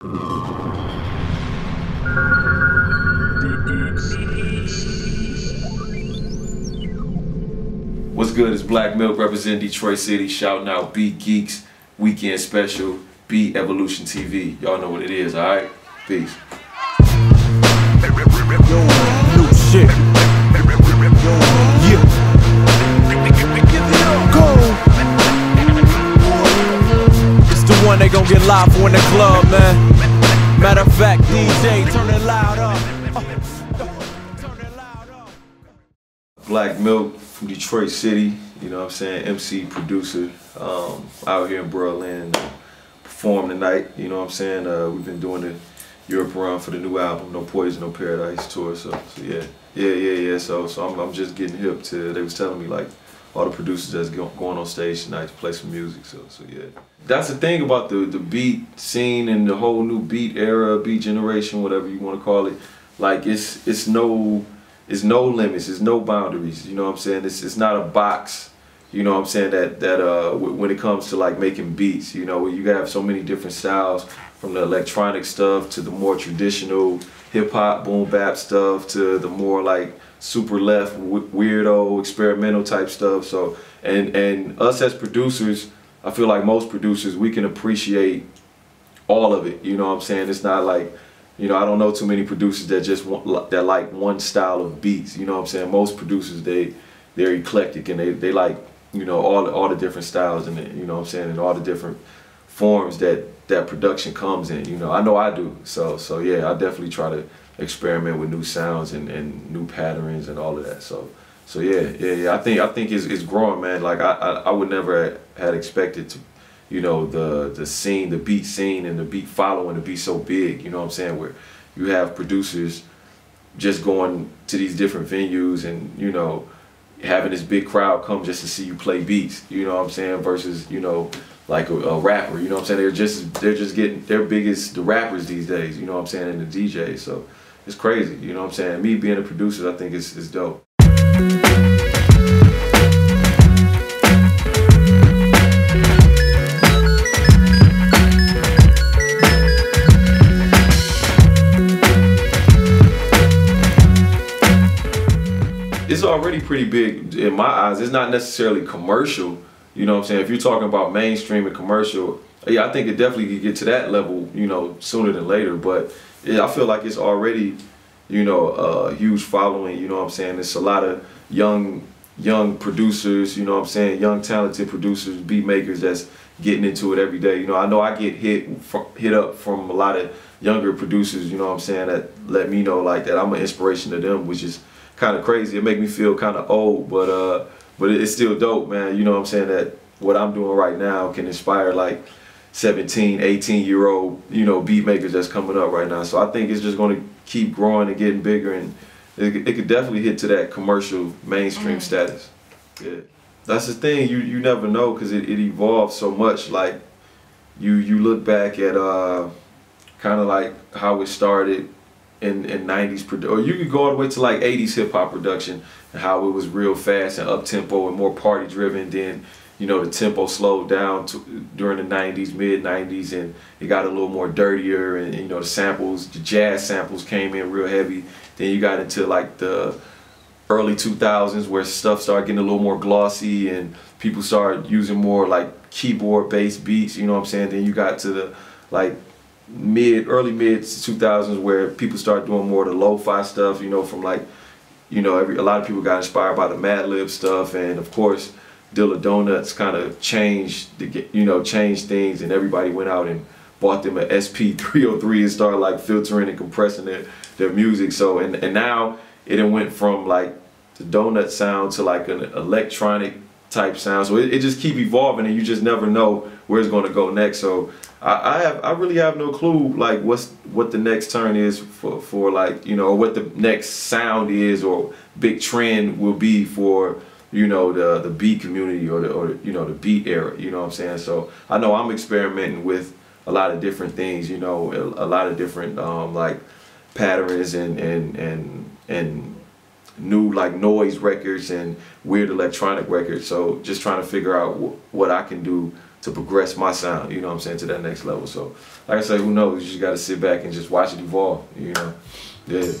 What's good? It's Black Milk representing Detroit City, shouting out Beatgeeks Weekend Special, BeatEvolution TV. Y'all know what it is, alright? Peace. Yo, new shit. Yeah. Go. It's the one they gon' get live for in the club, man. Matter of fact, DJ, turn it loud up. Turn it loud up. Black Milk from Detroit City, you know what I'm saying, MC, producer, out here in Berlin, perform tonight, you know what I'm saying. We've been doing the Europe run for the new album, No Poison, No Paradise tour, so yeah. So I'm just getting hip to, they was telling me like all the producers that's going on stage tonight to play some music, so yeah. That's the thing about the beat scene and the whole new beat era, beat generation, whatever you want to call it. Like it's no limits, it's no boundaries, you know what I'm saying? It's not a box, you know what I'm saying, that when it comes to like making beats, you know, you have so many different styles, from the electronic stuff to the more traditional hip-hop, boom bap stuff to the more like super left, weirdo, experimental type stuff. So, and us as producers, I feel like most producers, we can appreciate all of it, you know what I'm saying? It's not like, you know, I don't know too many producers that just that like one style of beats. You know what I'm saying? Most producers, they're eclectic and they like, you know, all the different styles and you know what I'm saying, and all the different forms that production comes in. You know, I know I do. So yeah, I definitely try to experiment with new sounds and new patterns and all of that. So yeah. I think it's growing, man. Like I would never had expected to, you know, the scene, the beat scene and the beat following to be so big, you know what I'm saying, where you have producers just going to these different venues and, you know, having this big crowd come just to see you play beats, you know what I'm saying, versus, you know, like a rapper, you know what I'm saying, they're just getting their biggest, the rappers these days, you know what I'm saying, and the DJs, so it's crazy, you know what I'm saying. Me being a producer, I think it's dope. It's already pretty big in my eyes. It's not necessarily commercial, you know what I'm saying? If you're talking about mainstream and commercial, yeah, I think it definitely could get to that level, you know, sooner than later. But yeah, I feel like it's already, you know, a huge following, you know what I'm saying? It's a lot of young producers, you know what I'm saying, young talented producers, beat makers that's getting into it every day. You know I get hit up from a lot of younger producers, you know what I'm saying, that let me know like that I'm an inspiration to them, which is kind of crazy. It make me feel kind of old, but it's still dope, man. You know what I'm saying, that what I'm doing right now can inspire like 17, 18-year-old, you know, beat makers that's coming up right now. So I think it's just going to keep growing and getting bigger, and it could definitely hit to that commercial mainstream status. Yeah, that's the thing. You never know, because it evolves so much. Like you look back at kind of like how it started in 90s or you could go all the way to like 80s hip-hop production and how it was real fast and up-tempo and more party driven. Then, you know, the tempo slowed down during the 90s, mid-90s, and it got a little more dirtier, and you know, the samples, the jazz samples came in real heavy. Then you got into like the early 2000s where stuff started getting a little more glossy and people started using more like keyboard based beats, you know what I'm saying. Then you got to the like early mid 2000s where people started doing more of the lo-fi stuff, you know, from like, you know, a lot of people got inspired by the Mad Lib stuff, and of course Dilla Donuts kind of changed things, and everybody went out and bought them an SP303 and started like filtering and compressing their music. So and now it went from like the donut sound to like an electronic type sound. So it just keep evolving, and you just never know where it's going to go next. So I really have no clue like what the next turn is for like, you know, what the next sound is or big trend will be for, you know, the beat community or you know, the beat era, you know what I'm saying. So I know I'm experimenting with a lot of different things, you know, a lot of different like patterns and new like noise records and weird electronic records. So just trying to figure out what I can do progress my sound, you know what I'm saying, to that next level. So like I say, who knows? You just gotta sit back and just watch it evolve, you know. Yeah.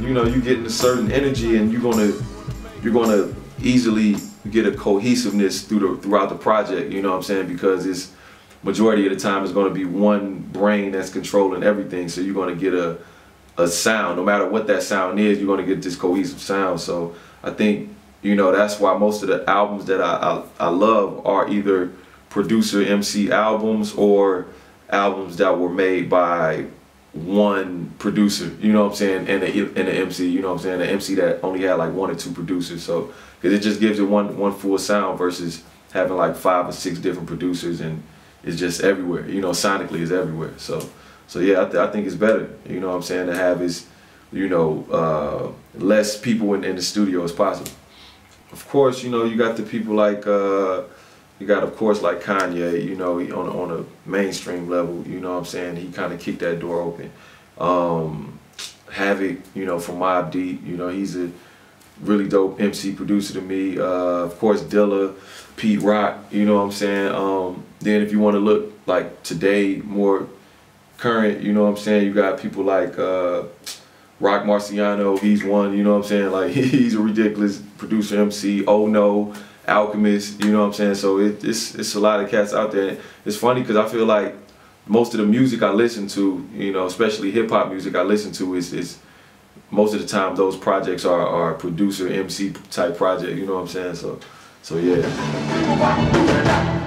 You know, you get in a certain energy, and you're gonna easily get a cohesiveness throughout the project. You know what I'm saying? Because it's majority of the time it's gonna be one brain that's controlling everything. So you're gonna get a sound, no matter what that sound is. You're gonna get this cohesive sound. So I think, you know, that's why most of the albums that I love are either producer MC albums or albums that were made by one producer, you know what I'm saying, and an MC, you know what I'm saying, an MC that only had like 1 or 2 producers. So because it just gives it one full sound versus having like 5 or 6 different producers, and it's just everywhere, you know, sonically it's everywhere. So yeah, I think it's better, you know what I'm saying, to have is, you know, less people in the studio as possible. Of course, you know, you got the people like you got, of course, like Kanye, you know, on a mainstream level, you know what I'm saying, he kind of kicked that door open. Havoc, you know, from Mobb Deep, you know, he's a really dope MC producer to me. Of course, Dilla, Pete Rock, you know what I'm saying. Then if you want to look like today, more current, you know what I'm saying, you got people like Rock Marciano, he's one, you know what I'm saying, like he's a ridiculous producer, MC. Oh No, Alchemist, you know what I'm saying. So it's a lot of cats out there. It's funny because I feel like most of the music I listen to, you know, especially hip hop music I listen to, is most of the time those projects are producer MC type project, you know what I'm saying. So yeah.